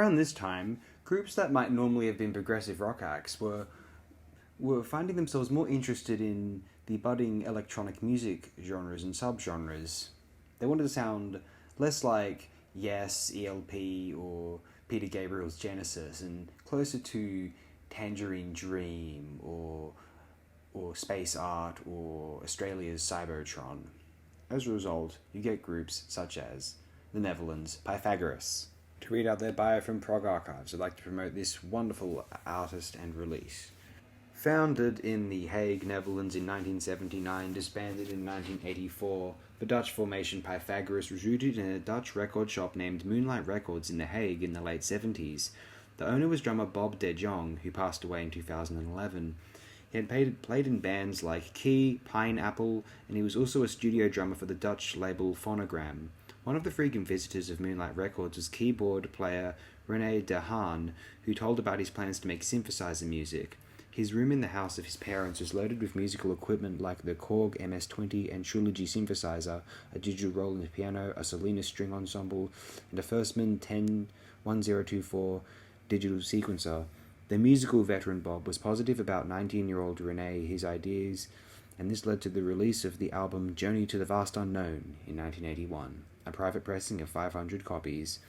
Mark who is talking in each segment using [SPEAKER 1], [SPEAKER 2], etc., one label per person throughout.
[SPEAKER 1] Around this time, groups that might normally have been progressive rock acts were finding themselves more interested in the budding electronic music genres and subgenres. They wanted to sound less like Yes, ELP, or Peter Gabriel's Genesis, and closer to Tangerine Dream, or Space Art, or Australia's Cybertron. As a result, you get groups such as the Netherlands' Pythagoras. To read out their bio from Prog Archives, I'd like to promote this wonderful artist and release. Founded in The Hague, Netherlands in 1979, disbanded in 1984, the Dutch formation Pythagoras was rooted in a Dutch record shop named Moonlight Records in The Hague in the late 70s. The owner was drummer Bob de Jong, who passed away in 2011. He had played in bands like Key, Pineapple, and he was also a studio drummer for the Dutch label Phonogram. One of the frequent visitors of Moonlight Records was keyboard player René de Haan, who told about his plans to make synthesizer music. His room in the house of his parents was loaded with musical equipment like the Korg MS-20 and Trilogy synthesizer, a digital Roland piano, a Salinas string ensemble, and a Firstman 10-1024 digital sequencer. The musical veteran Bob was positive about 19-year-old René, his ideas, and this led to the release of the album Journey to the Vast Unknown in 1981, a private pressing of 500 copies.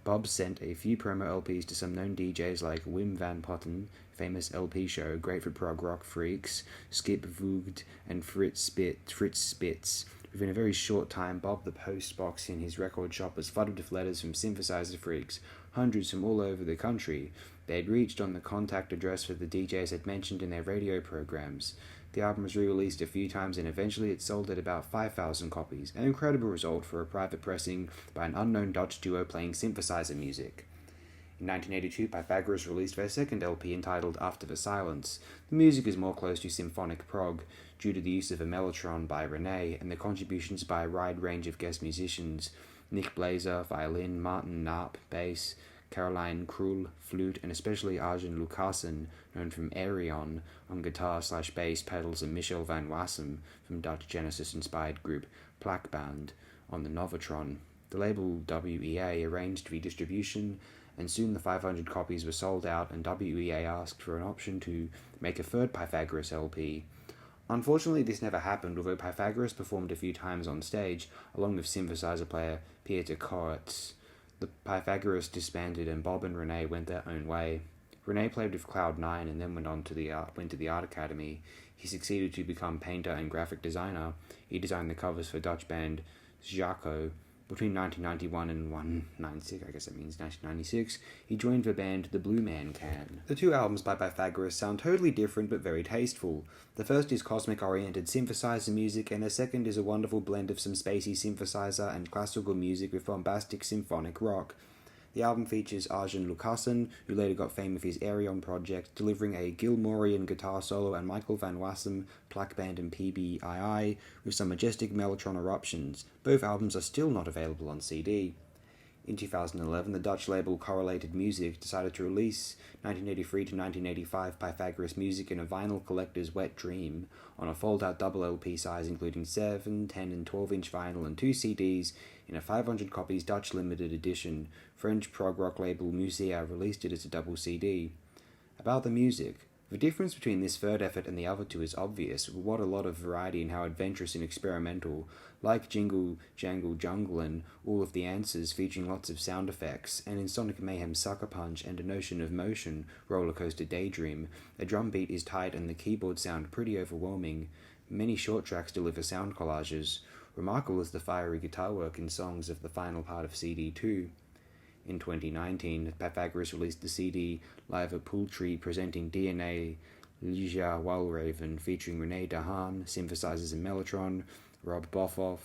[SPEAKER 1] Bob sent a few promo LPs to some known DJs like Wim Van Potten, famous LP show, great for prog rock freaks, Skip Voogd, and Fritz Spitz. Within a very short time, Bob the post box in his record shop was flooded with letters from synthesizer freaks, hundreds from all over the country. They had reached on the contact address that the DJs had mentioned in their radio programs. The album was re-released a few times and eventually it sold at about 5,000 copies, an incredible result for a private pressing by an unknown Dutch duo playing synthesizer music. In 1982, Pythagoras released their second LP entitled After the Silence. The music is more close to symphonic prog, due to the use of a mellotron by René and the contributions by a wide range of guest musicians: Nick Blazer, violin, Martin Knapp, bass, Caroline Krull, flute, and especially Arjen Lucassen, known from Aerion, on guitar/bass, pedals, and Michel van Wassem from Dutch Genesis-inspired group Plakband on the Novotron. The label WEA arranged the distribution, and soon the 500 copies were sold out, and WEA asked for an option to make a third Pythagoras LP. Unfortunately, this never happened, although Pythagoras performed a few times on stage, along with synthesizer player Pythagoras. The Pythagoras disbanded and Bob and René went their own way. René played with Cloud9 and then went to the Art Academy. He succeeded to become painter and graphic designer. He designed the covers for Dutch band Jaco. Between 1991 and 1996, he joined the band The Blue Man Can. The two albums by Pythagoras sound totally different but very tasteful. The first is cosmic-oriented synthesizer music, and the second is a wonderful blend of some spacey synthesizer and classical music with bombastic symphonic rock. The album features Arjen Lucassen, who later got fame with his Aerion project, delivering a Gilmorian guitar solo, and Michael van Wassem, Plakband and PBII, with some majestic mellotron eruptions. Both albums are still not available on CD. In 2011, the Dutch label Correlated Music decided to release 1983 to 1985 Pythagoras music in a vinyl collector's wet dream on a fold-out double LP size including 7, 10 and 12-inch vinyl and 2 CDs in a 500 copies Dutch limited edition. French prog rock label Musea released it as a double CD. About the music. The difference between this third effort and the other two is obvious. What a lot of variety and how adventurous and experimental. Like Jingle Jangle Jungle and All of the Answers, featuring lots of sound effects, and in Sonic Mayhem Sucker Punch and A Notion of Motion, Roller Coaster Daydream, the drum beat is tight and the keyboard sound pretty overwhelming. Many short tracks deliver sound collages. Remarkable is the fiery guitar work in songs of the final part of CD 2. In 2019, Pythagoras released the CD Live at Poultry presenting DNA, Ligia Walraven, featuring René de Haan, synthesizers and mellotron, Rob Boffoff,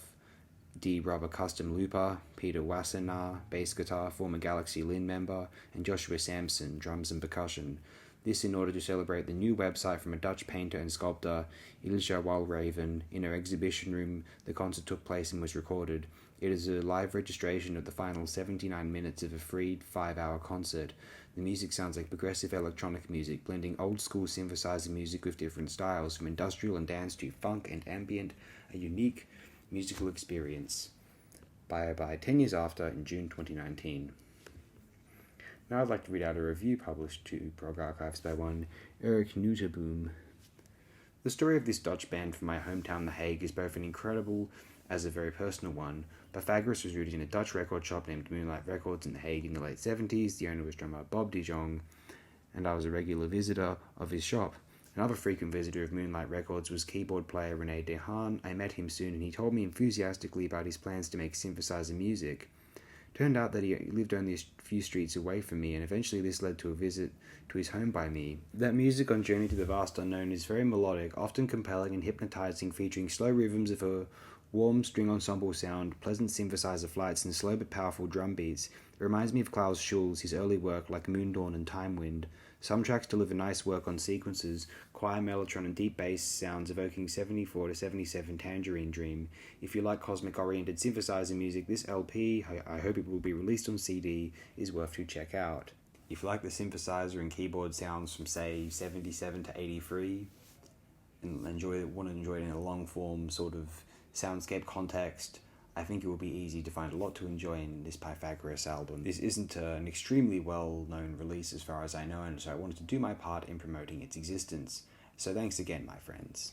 [SPEAKER 1] D. Rubber Custom Looper, Peter Wassenaar, bass guitar, former Galaxy Lin member, and Joshua Sampson, drums and percussion. This in order to celebrate the new website from a Dutch painter and sculptor, Ilja Walraven. In her exhibition room, the concert took place and was recorded. It is a live registration of the final 79 minutes of a free 5-hour concert. The music sounds like progressive electronic music, blending old-school synthesizer music with different styles, from industrial and dance to funk and ambient, a unique musical experience. By 10 years after, in June 2019. Now I'd like to read out a review published to Prog Archives by one Eric Nuteboom. The story of this Dutch band from my hometown The Hague is both an incredible as a very personal one. Pythagoras was rooted in a Dutch record shop named Moonlight Records in The Hague in the late 70s. The owner was drummer Bob de Jong, and I was a regular visitor of his shop. Another frequent visitor of Moonlight Records was keyboard player René de Haan. I met him soon and he told me enthusiastically about his plans to make synthesizer music. Turned out that he lived only a few streets away from me, and eventually this led to a visit to his home by me. That music on Journey to the Vast Unknown is very melodic, often compelling and hypnotizing, featuring slow rhythms of a warm string ensemble sound, pleasant synthesizer flights, and slow but powerful drum beats. It reminds me of Klaus Schulze, his early work like Moondawn and Time Wind. Some tracks deliver nice work on sequences, choir, mellotron, and deep bass sounds evoking 74 to 77 Tangerine Dream. If you like cosmic-oriented synthesizer music, this LP, I hope it will be released on CD, is worth to check out. If you like the synthesizer and keyboard sounds from, say, 77 to 83, and want to enjoy it in a long-form sort of soundscape context, I think it will be easy to find a lot to enjoy in this Pythagoras album. This isn't an extremely well-known release as far as I know, and so I wanted to do my part in promoting its existence. So thanks again, my friends.